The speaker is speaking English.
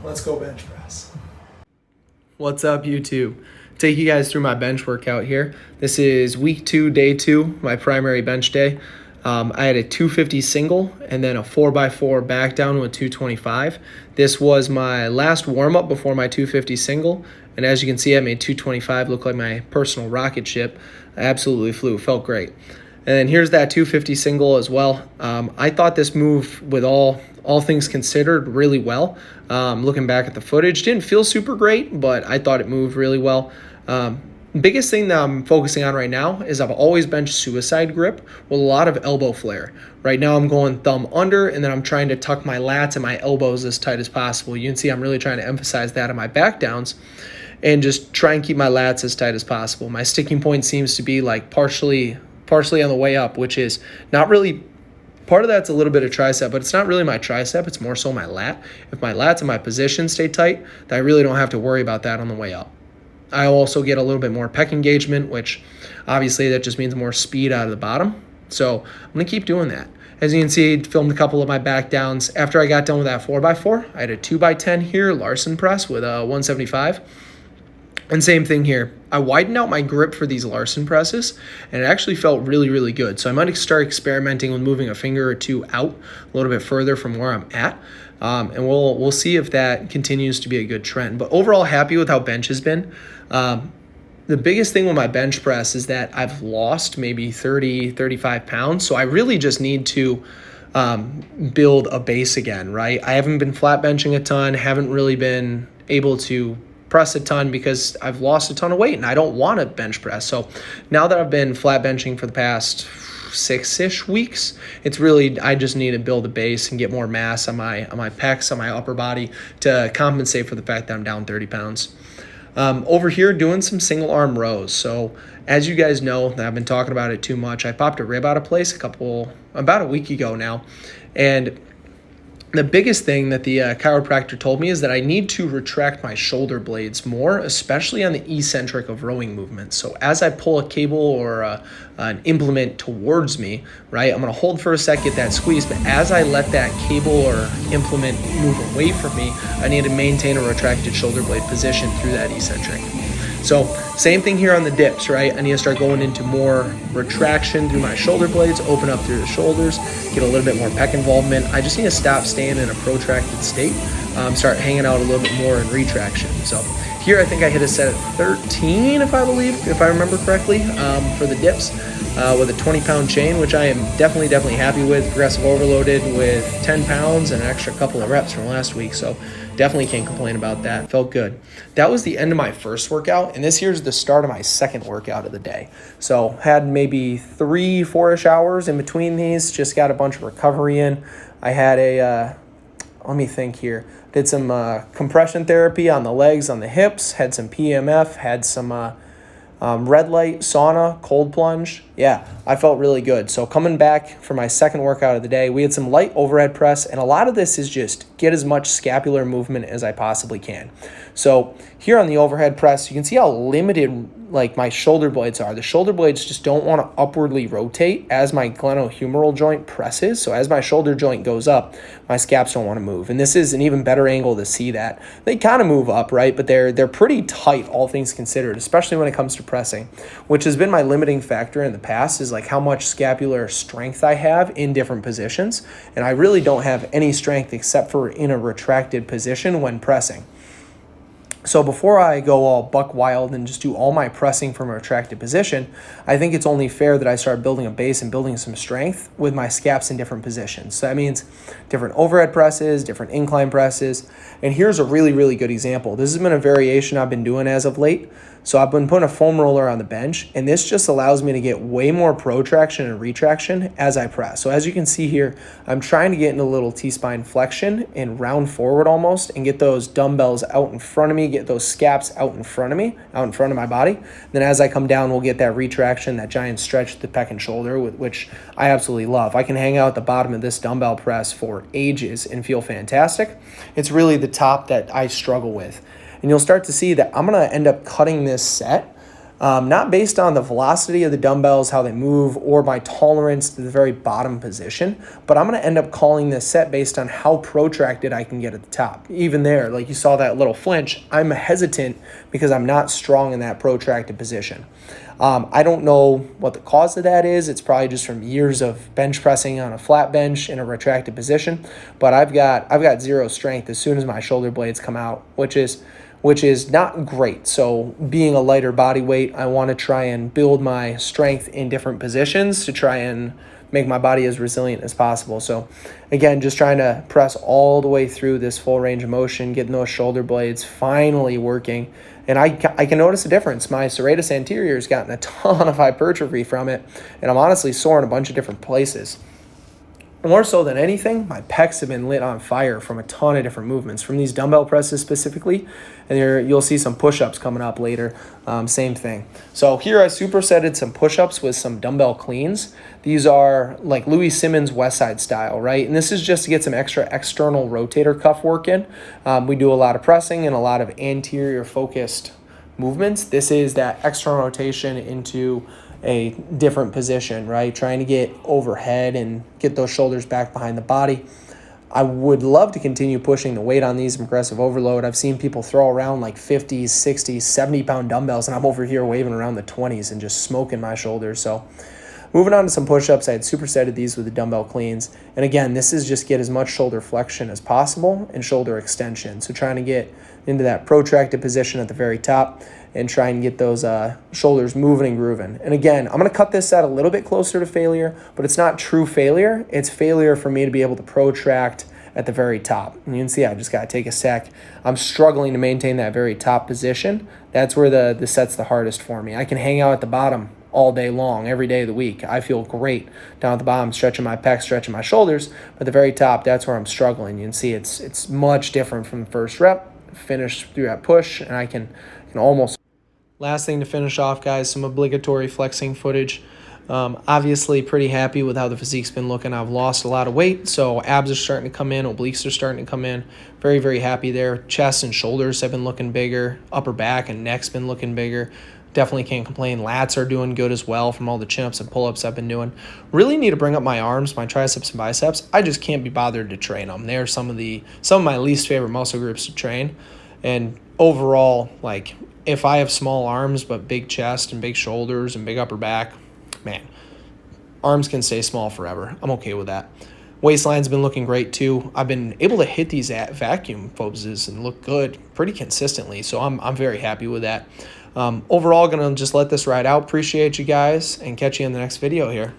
Let's go bench press. What's up, YouTube? Take you guys through my bench workout here. This is week 2, day 2, my primary bench day. I had a 250 single and then a 4x4 back down with 225. This was my last warm-up before my 250 single, and as you can see, I made 225 look like my personal rocket ship. I absolutely flew, felt great. And then here's that 250 single as well. I thought this move, with all things considered, really well. Looking back at the footage, didn't feel super great, but I thought it moved really well. Biggest thing that I'm focusing on right now is I've always benched suicide grip with a lot of elbow flare. Right now I'm going thumb under, and then I'm trying to tuck my lats and my elbows as tight as possible. You can see I'm really trying to emphasize that in my back downs and just try and keep my lats as tight as possible. My sticking point seems to be like partially on the way up, which is not really, part of that's a little bit of tricep, but it's not really my tricep, it's more so my lat. If my lats and my position stay tight, then I really don't have to worry about that on the way up. I also get a little bit more pec engagement, which obviously that just means more speed out of the bottom. So I'm going to keep doing that. As you can see, filmed a couple of my back downs. After I got done with that 4x4, I had a 2x10 here, Larson press with a 175. And same thing here. I widened out my grip for these Larson presses, and it actually felt really, really good. So I might start experimenting with moving a finger or two out a little bit further from where I'm at. And we'll see if that continues to be a good trend. But overall, happy with how bench has been. The biggest thing with my bench press is that I've lost maybe 30, 35 pounds. So I really just need to build a base again, right? I haven't been flat benching a ton, haven't really been able to press a ton because I've lost a ton of weight and I don't want to bench press. So now that I've been flat benching for the past 6-ish weeks, it's really, I just need to build a base and get more mass on my pecs, on my upper body to compensate for the fact that I'm down 30 pounds. Over here doing some single arm rows. So as you guys know, I've been talking about it too much. I popped a rib out of place about a week ago now, and the biggest thing that the chiropractor told me is that I need to retract my shoulder blades more, especially on the eccentric of rowing movements. So as I pull a cable or an implement towards me, right, I'm going to hold for a sec, get that squeeze, but as I let that cable or implement move away from me, I need to maintain a retracted shoulder blade position through that eccentric. So same thing here on the dips, right? I need to start going into more retraction through my shoulder blades, open up through the shoulders, get a little bit more pec involvement. I just need to stop staying in a protracted state, start hanging out a little bit more in retraction. So here I think I hit a set at 13, if I remember correctly, for the dips with a 20-pound chain, which I am definitely happy with. Progressive overloaded with 10 pounds and an extra couple of reps from last week. So definitely can't complain about that. Felt good. That was the end of my first workout, and this here's the start of my second workout of the day. So had maybe 3-4-ish hours in between these, just got a bunch of recovery in. I had let me think here. Did some compression therapy on the legs, on the hips, had some PMF, had some red light, sauna, cold plunge. Yeah, I felt really good. So coming back for my second workout of the day, we had some light overhead press, and a lot of this is just get as much scapular movement as I possibly can. So here on the overhead press, you can see how limited like my shoulder blades are. The shoulder blades just don't want to upwardly rotate as my glenohumeral joint presses. So as my shoulder joint goes up, my scaps don't want to move. And this is an even better angle to see that. They kind of move up, right? But they're pretty tight, all things considered, especially when it comes to pressing, which has been my limiting factor in the past, is like how much scapular strength I have in different positions. And I really don't have any strength except for in a retracted position when pressing. So before I go all buck wild and just do all my pressing from a retracted position, I think it's only fair that I start building a base and building some strength with my scaps in different positions. So that means different overhead presses, different incline presses. And here's a really, really good example. This has been a variation I've been doing as of late. So I've been putting a foam roller on the bench, and this just allows me to get way more protraction and retraction as I press. So as you can see here, I'm trying to get into a little T-spine flexion and round forward almost and get those dumbbells out in front of me, get those scaps out in front of me, out in front of my body. Then as I come down, we'll get that retraction, that giant stretch to the pec and shoulder, which I absolutely love. I can hang out at the bottom of this dumbbell press for ages and feel fantastic. It's really the top that I struggle with. And you'll start to see that I'm going to end up cutting this set not based on the velocity of the dumbbells, how they move, or my tolerance to the very bottom position, but I'm going to end up calling this set based on how protracted I can get at the top. Even there, like you saw that little flinch, I'm hesitant because I'm not strong in that protracted position. I don't know what the cause of that is. It's probably just from years of bench pressing on a flat bench in a retracted position, but I've got zero strength as soon as my shoulder blades come out, which is not great. So being a lighter body weight, I want to try and build my strength in different positions to try and make my body as resilient as possible. So again, just trying to press all the way through this full range of motion, getting those shoulder blades finally working. And I can notice a difference. My serratus anterior has gotten a ton of hypertrophy from it, and I'm honestly sore in a bunch of different places. More so than anything, my pecs have been lit on fire from a ton of different movements, from these dumbbell presses specifically, and you'll see some push-ups coming up later, same thing. So here I supersetted some push-ups with some dumbbell cleans. These are like Louis Simmons West Side style, right? And this is just to get some extra external rotator cuff work in. We do a lot of pressing and a lot of anterior focused movements. This is that external rotation into a different position, right? Trying to get overhead and get those shoulders back behind the body. I would love to continue pushing the weight on these progressive overload. I've seen people throw around like 50s, 60s, 70-pound dumbbells, and I'm over here waving around the 20s and just smoking my shoulders. So moving on to some push-ups, I had supersetted these with the dumbbell cleans. And again, this is just get as much shoulder flexion as possible and shoulder extension. So trying to get into that protracted position at the very top and try and get those shoulders moving and grooving. And again, I'm going to cut this set a little bit closer to failure, but it's not true failure. It's failure for me to be able to protract at the very top. And you can see I just got to take a sec. I'm struggling to maintain that very top position. That's where the set's the hardest for me. I can hang out at the bottom all day long, every day of the week. I feel great down at the bottom, stretching my pecs, stretching my shoulders. But the very top, that's where I'm struggling. You can see it's much different from the first rep. Finish through that push, and I can almost. Last thing to finish off, guys, some obligatory flexing footage. Obviously pretty happy with how the physique's been looking. I've lost a lot of weight, so abs are starting to come in, obliques are starting to come in. Very, very happy there. Chest and shoulders have been looking bigger. Upper back and neck's been looking bigger. Definitely can't complain. Lats are doing good as well from all the chin-ups and pull-ups I've been doing. Really need to bring up my arms, my triceps and biceps. I just can't be bothered to train them. They're some of my least favorite muscle groups to train. And overall, like, if I have small arms but big chest and big shoulders and big upper back, man, arms can stay small forever. I'm okay with that. Waistline's been looking great too. I've been able to hit these vacuum poses and look good pretty consistently, so I'm very happy with that. Overall, going to just let this ride out. Appreciate you guys, and catch you in the next video here.